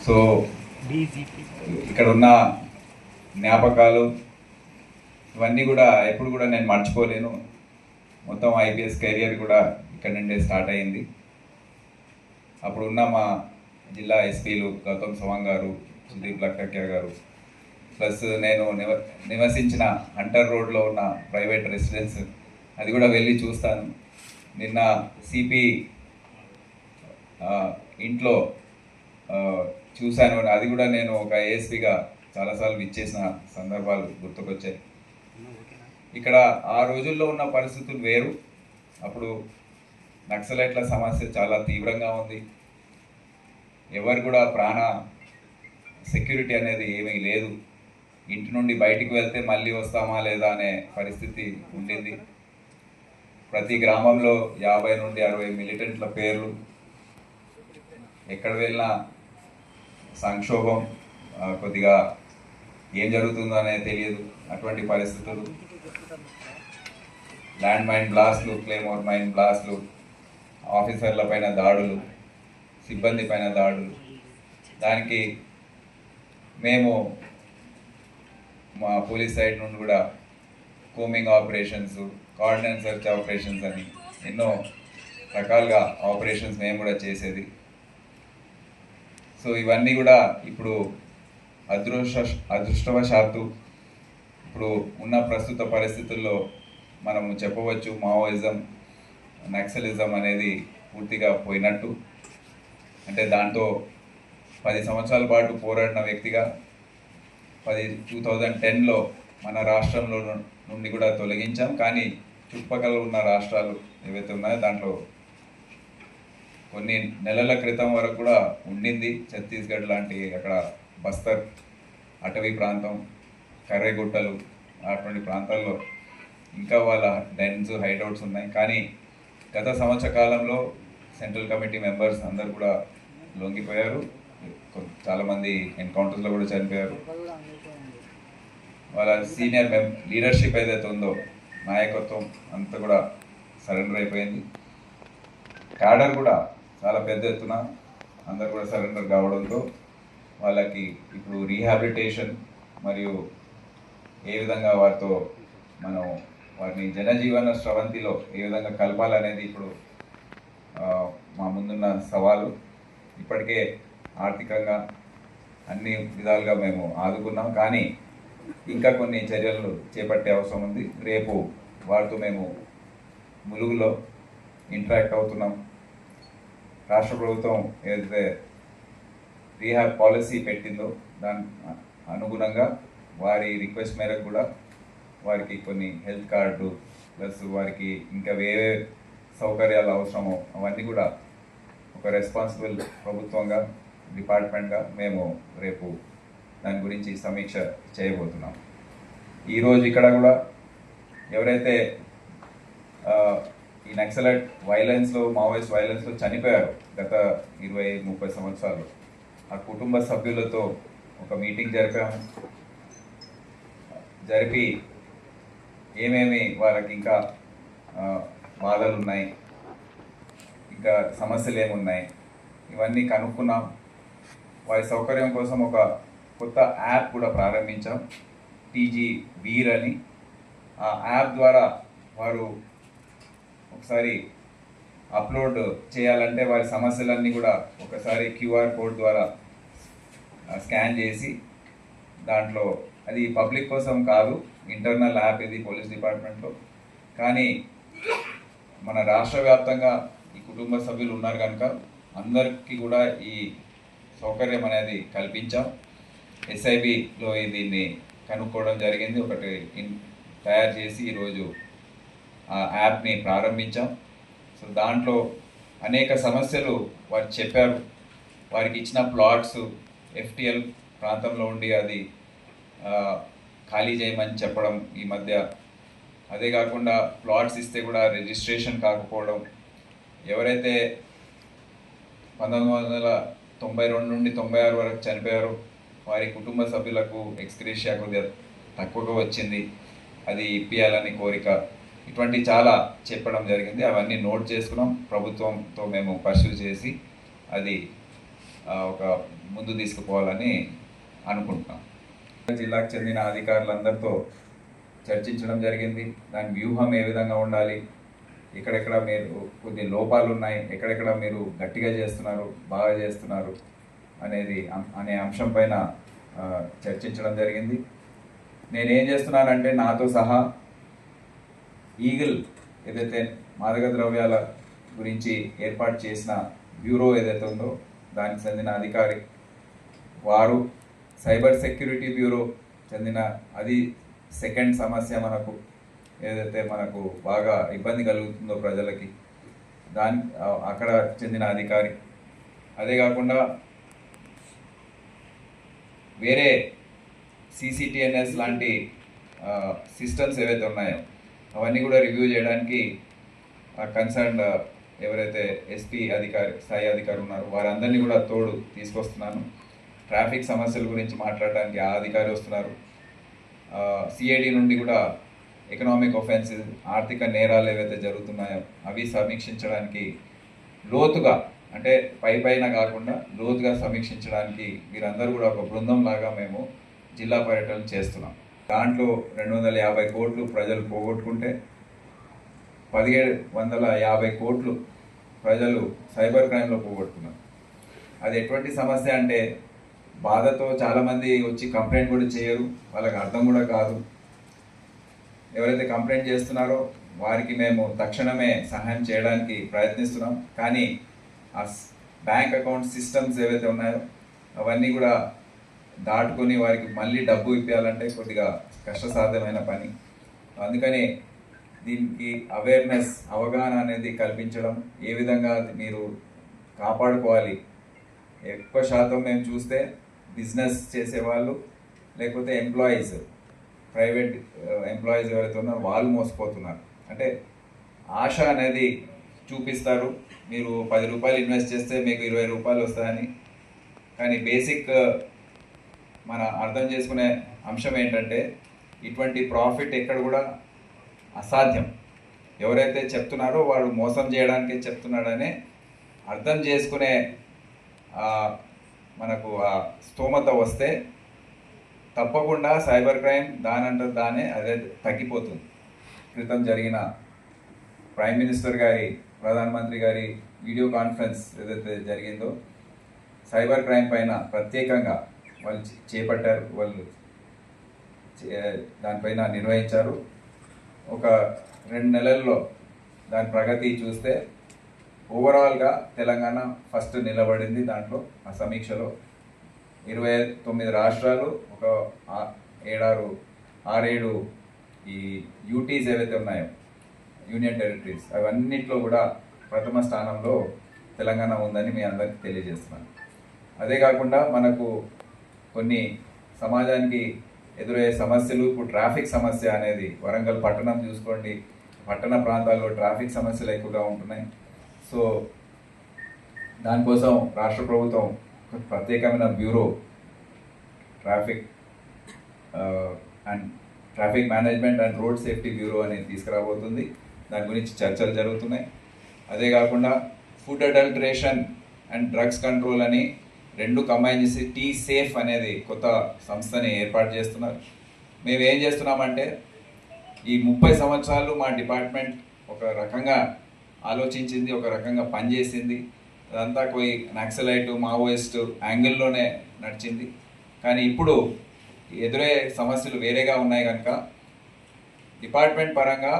So ఇక్కడ ఉన్న జ్ఞాపకాలు ఇవన్నీ కూడా ఎప్పుడు కూడా నేను మర్చిపోలేను. మొత్తం ఐపీఎస్ కెరియర్ కూడా ఇక్కడ నుండే స్టార్ట్ అయింది. అప్పుడున్న మా జిల్లా ఎస్పీలు గౌతమ్ సవాంగ్ గారు, సుదీప్ లక్కక్య గారు, ప్లస్ నేను నివసించిన హంటర్ రోడ్లో ఉన్న ప్రైవేట్ రెసిడెన్స్ అది కూడా వెళ్ళి చూస్తాను. నిన్న సిపి ఇంట్లో చూశాను. అది కూడా నేను ఒక ఏఎస్పీగా చాలాసార్లు విచ్చేసిన సందర్భాలు గుర్తుకొచ్చాయి. ఇక్కడ ఆ రోజుల్లో ఉన్న పరిస్థితులు వేరు. అప్పుడు నక్సలైట్ల సమస్య చాలా తీవ్రంగా ఉంది. ఎవరు కూడా ప్రాణ సెక్యూరిటీ అనేది ఏమీ లేదు. ఇంటి నుండి బయటికి వెళ్తే మళ్ళీ వస్తామా లేదా అనే పరిస్థితి ఉండింది. ప్రతి గ్రామంలో 50 నుండి 60 మిలిటెంట్ల పేర్లు. ఎక్కడ వెళ్ళినా సంక్షోభం, కొద్దిగా ఏం జరుగుతుందో అనేది తెలియదు. అటువంటి పరిస్థితులు, ల్యాండ్ మైన్ బ్లాస్ట్లు, క్లేమోర్ మైన్ బ్లాస్ట్లు, ఆఫీసర్ల పైన దాడులు, సిబ్బంది పైన దాడులు. దానికి మేము మా పోలీస్ సైడ్ నుండి కూడా కోమింగ్ ఆపరేషన్స్, కార్డినెన్స్ సెర్చ్ ఆపరేషన్స్ అని ఎన్నో రకాలుగా ఆపరేషన్స్ మేము కూడా చేసేది. సో ఇవన్నీ కూడా ఇప్పుడు అదృష్టవశాత్తు ఇప్పుడు ఉన్న ప్రస్తుత పరిస్థితుల్లో మనము చెప్పవచ్చు మావోయిజం, నక్సలిజం అనేది పూర్తిగా పోయినట్టు. అంటే దాంతో 10 సంవత్సరాల పాటు పోరాడిన వ్యక్తిగా 2010లో మన రాష్ట్రంలో నుండి కూడా తొలగించాం. కానీ చుట్టుపక్కల ఉన్న రాష్ట్రాలు ఏవైతే ఉన్నాయో దాంట్లో కొన్ని నెలల క్రితం వరకు కూడా ఉండింది. ఛత్తీస్గఢ్ లాంటి, అక్కడ బస్తర్ అటవీ ప్రాంతం, కర్రెగుట్టలు అటువంటి ప్రాంతాల్లో ఇంకా వాళ్ళ డెన్స్, హైడౌట్స్ ఉన్నాయి. కానీ గత సంవత్సర కాలంలో సెంట్రల్ కమిటీ మెంబర్స్ అందరు కూడా లొంగిపోయారు. చాలామంది ఎన్కౌంటర్స్లో కూడా చనిపోయారు. వాళ్ళ సీనియర్ లీడర్షిప్ ఏదైతే ఉందో, నాయకత్వం అంతా కూడా సరెండర్ అయిపోయింది. క్యాడర్ కూడా చాలా పెద్ద ఎత్తున అందరు కూడా సరెండర్ కావడంతో వాళ్ళకి ఇప్పుడు రీహాబిలిటేషన్ మరియు ఏ విధంగా వారితో మనం వారిని జనజీవన స్రవంతిలో ఏ విధంగా కలపాలనేది ఇప్పుడు మా ముందున్న సవాలు. ఇప్పటికే ఆర్థికంగా అన్ని విధాలుగా మేము ఆదుకున్నాం, కానీ ఇంకా కొన్ని చర్యలు చేపట్టే అవసరం ఉంది. రేపు వారితో మేము ములుగులో ఇంటరాక్ట్ అవుతున్నాం. రాష్ట్ర ప్రభుత్వం ఏదైతే రీహాబ్ పాలసీ పెట్టిందో దాని అనుగుణంగా వారి రిక్వెస్ట్ మేరకు కూడా వారికి కొన్ని హెల్త్ కార్డు, ప్లస్ వారికి ఇంకా వేరే సౌకర్యాలు అవసరమో అవన్నీ కూడా ఒక రెస్పాన్సిబుల్ ప్రభుత్వంగా, డిపార్ట్మెంట్గా మేము రేపు దాని గురించి సమీక్ష చేయబోతున్నాం. ఈరోజు ఇక్కడ కూడా ఎవరైతే ఈ నక్సలైట్ వైలెన్స్లో, మావోయిస్ట్ వైలెన్స్లో చనిపోయారు గత 20-30 సంవత్సరాలు, ఆ కుటుంబ సభ్యులతో ఒక మీటింగ్ జరిపి ఏమేమి వాళ్ళకి ఇంకా బాధలు ఉన్నాయి, ఇంకా సమస్యలు ఏమున్నాయి, ఇవన్నీ కనుక్కున్నాం. వారి సౌకర్యం కోసం ఒక కొత్త యాప్ కూడా ప్రారంభించాం, టీజీ వీర్ అని. ఆ యాప్ ద్వారా వారు ఒకసారి అప్లోడ్ చేయాలంటే వారి సమస్యలన్నీ కూడా ఒకసారి క్యూఆర్ కోడ్ ద్వారా స్కాన్ చేసి, దాంట్లో అది పబ్లిక్ కోసం కాదు, ఇంటర్నల్ యాప్ ఇది పోలీస్ డిపార్ట్మెంట్లో. కానీ మన రాష్ట్ర వ్యాప్తంగా ఈ కుటుంబ సభ్యులు ఉన్నారు కనుక అందరికీ కూడా ఈ సౌకర్యం అనేది కల్పించాం. ఎస్ఐబిలో దీన్ని కనుక్కోవడం జరిగింది, ఒకటి తయారు చేసి ఈరోజు ఆ యాప్ని ప్రారంభించాం. సో దాంట్లో అనేక సమస్యలు వారు చెప్పారు. వారికి ఇచ్చిన ప్లాట్స్ ఎఫ్టిఎల్ ప్రాంతంలో ఉండి అది ఖాళీ చేయమని చెప్పడం ఈ మధ్య. అదే కాకుండా ప్లాట్స్ ఇస్తే కూడా రిజిస్ట్రేషన్ కాకపోవడం. ఎవరైతే 1992 నుండి 96 వరకు చనిపోయారో వారి కుటుంబ సభ్యులకు ఎక్స్గ్రేషియా కొద్దిగా తక్కువగా వచ్చింది, అది ఇప్పియాలని కోరిక. ఇటువంటి చాలా చెప్పడం జరిగింది. అవన్నీ నోట్ చేసుకున్నాం. ప్రభుత్వంతో మేము పర్సూ చేసి అది ఒక ముందు తీసుకుపోవాలని అనుకుంటున్నాం. జిల్లాకు చెందిన అధికారులందరితో చర్చించడం జరిగింది. దాని వ్యూహం ఏ విధంగా ఉండాలి, ఎక్కడెక్కడ మీరు కొద్ది లోపాలు ఉన్నాయి, ఎక్కడెక్కడ మీరు గట్టిగా చేస్తున్నారు, బాగా చేస్తున్నారు అనే అంశం పైన చర్చించడం జరిగింది. నేనేం చేస్తున్నానంటే నాతో సహా ఈగిల్ ఏదైతే మాదక ద్రవ్యాల గురించి ఏర్పాటు చేసిన బ్యూరో ఏదైతే ఉందో దానికి చెందిన అధికారి వారు, సైబర్ సెక్యూరిటీ బ్యూరో చెందిన అది సెకండ్ సమస్య మనకు ఏదైతే మనకు బాగా ఇబ్బంది కలుగుతుందో ప్రజలకి అక్కడ చెందిన అధికారి, అదే కాకుండా వేరే CCTNS లాంటి సిస్టమ్స్ ఏవైతే ఉన్నాయో అవన్నీ కూడా రివ్యూ చేయడానికి కన్సర్న్డ్ ఎవరైతే SP స్థాయి అధికారి ఉన్నారో వారందరినీ కూడా తోడు తీసుకొస్తున్నాను. ట్రాఫిక్ సమస్యల గురించి మాట్లాడడానికి ఆ అధికారి వస్తున్నారు. CID నుండి కూడా ఎకనామిక్ ఒఫెన్సెస్, ఆర్థిక నేరాలు ఏవైతే జరుగుతున్నాయో అవి సమీక్షించడానికి లోతుగా, అంటే పైన కాకుండా లోతుగా సమీక్షించడానికి వీరందరూ కూడా ఒక బృందం లాగా మేము జిల్లా పర్యటన చేస్తున్నాం. దాంట్లో 250 కోట్లు ప్రజలు పోగొట్టుకుంటే 1750 కోట్లు ప్రజలు సైబర్ క్రైమ్లో పోగొట్టుకున్నారు. అది ఎటువంటి సమస్య అంటే బాధతో చాలామంది వచ్చి కంప్లైంట్ కూడా చేయరు, వాళ్ళకి అర్థం కూడా కాదు. ఎవరైతే కంప్లైంట్ చేస్తున్నారో వారికి మేము తక్షణమే సహాయం చేయడానికి ప్రయత్నిస్తున్నాం. కానీ ఆ బ్యాంక్ అకౌంట్ సిస్టమ్స్ ఏవైతే ఉన్నాయో అవన్నీ కూడా దాటుకొని వారికి మళ్ళీ డబ్బు ఇప్పించాలంటే కొద్దిగా కష్టసాధ్యమైన పని. అందుకని దీనికి అవేర్నెస్, అవగాహన అనేది కల్పించడం, ఏ విధంగా మీరు కాపాడుకోవాలి. ఎక్కువ శాతం మేము చూస్తే బిజినెస్ చేసేవాళ్ళు లేకపోతే ఎంప్లాయీస్, ప్రైవేట్ ఎంప్లాయీస్ ఎవరైతే ఉన్నారో వాళ్ళు మోసపోతున్నారు. అంటే ఆశ అనేది చూపిస్తారు, మీరు 10 రూపాయలు ఇన్వెస్ట్ చేస్తే మీకు 20 రూపాయలు వస్తాయని. కానీ బేసిక్ మన అర్థం చేసుకునే అంశం ఏంటంటే ఇటువంటి ప్రాఫిట్ ఎక్కడ కూడా అసాధ్యం. ఎవరైతే చెప్తున్నారో వాడు మోసం చేయడానికే చెప్తున్నాడనే అర్థం చేసుకునే మనకు ఆ స్తోమత వస్తే తప్పకుండా సైబర్ క్రైమ్ దానే అదే తగ్గిపోతుంది. క్రితం జరిగిన ప్రైమ్ మినిస్టర్ గారి, ప్రధానమంత్రి గారి వీడియో కాన్ఫరెన్స్ ఏదైతే జరిగిందో సైబర్ క్రైమ్ పైన ప్రత్యేకంగా వాళ్ళు చేపట్టారు, వాళ్ళు దానిపైన నిర్వహించారు. ఒక 2 నెలల్లో దాని ప్రగతి చూస్తే ఓవరాల్గా తెలంగాణ ఫస్ట్ నిలబడింది. దాంట్లో ఆ సమీక్షలో 29 రాష్ట్రాలు, ఒక 6-7 ఈ యూటీస్ ఏవైతే ఉన్నాయో, యూనియన్ టెరిటరీస్, అవన్నిట్లో కూడా ప్రథమ స్థానంలో తెలంగాణ ఉందని మీ అందరికీ తెలియజేస్తున్నాను. అదే కాకుండా మనకు కొన్ని సమాజానికి ఎదురయ్యే సమస్యలు, ఇప్పుడు ట్రాఫిక్ సమస్య అనేది వరంగల్ పట్టణం చూసుకోండి, పట్టణ ప్రాంతాల్లో ట్రాఫిక్ సమస్యలు ఎక్కువగా ఉంటున్నాయి. సో దానికోసం రాష్ట్ర ప్రభుత్వం ప్రత్యేకమైన bureau, traffic management and road safety bureau అనేది తీసుకురాబోతుంది. దాని గురించి చర్చలు జరుగుతున్నాయి. అదే కాకుండా food adulteration and drugs control అని 2 కంబైన్ చేసి T-Safe అనేది కొత్త సంస్థని ఏర్పాటు చేస్తున్నారు. మేము ఏం చేస్తున్నామంటే ఈ 30 సంవత్సరాలు మా డిపార్ట్మెంట్ ఒక రకంగా ఆలోచించింది, ఒక రకంగా పనిచేసింది. అదంతా పోయి నక్సలైట్, మావోయిస్ట్ యాంగిల్లోనే నడిచింది. కానీ ఇప్పుడు ఎదురయ్యే సమస్యలు వేరేగా ఉన్నాయి కనుక డిపార్ట్మెంట్ పరంగా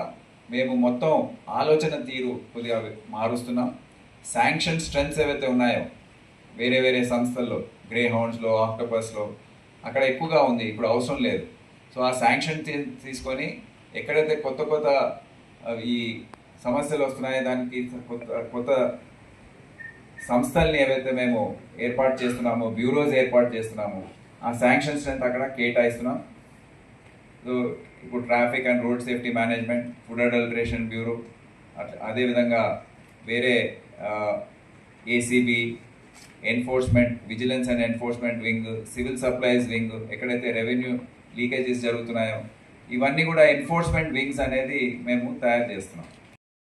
మేము మొత్తం ఆలోచన తీరు కొద్దిగా మారుస్తున్నాం. శాంక్షన్ స్ట్రెంత్స్ ఏవైతే ఉన్నాయో వేరే సంస్థల్లో, గ్రే హౌండ్స్లో, ఆక్టోపస్లో అక్కడ ఎక్కువగా ఉంది, ఇప్పుడు అవసరం లేదు. సో ఆ శాంక్షన్ తీసుకొని ఎక్కడైతే కొత్త ఈ సమస్యలు వస్తున్నాయో దానికి కొత్త సంస్థల్ని ఏవైతే మేము ఏర్పాటు చేస్తున్నామో, బ్యూరోస్ ఏర్పాటు చేస్తున్నామో ఆ శాంక్షన్ స్ట్రెంత్ అక్కడ కేటాయిస్తున్నాం. సో ఇప్పుడు traffic and road safety management, food adulteration bureau, అదేవిధంగా వేరే ACB, enforcement, vigilance and enforcement wing, civil supplies wing, ఎక్కడైతే రెవెన్యూ లీకేజెస్ జరుగుతున్నాయో ఇవన్నీ కూడా ఎన్ఫోర్స్మెంట్ వింగ్స్ అనేది మేము తయారు చేస్తున్నాం.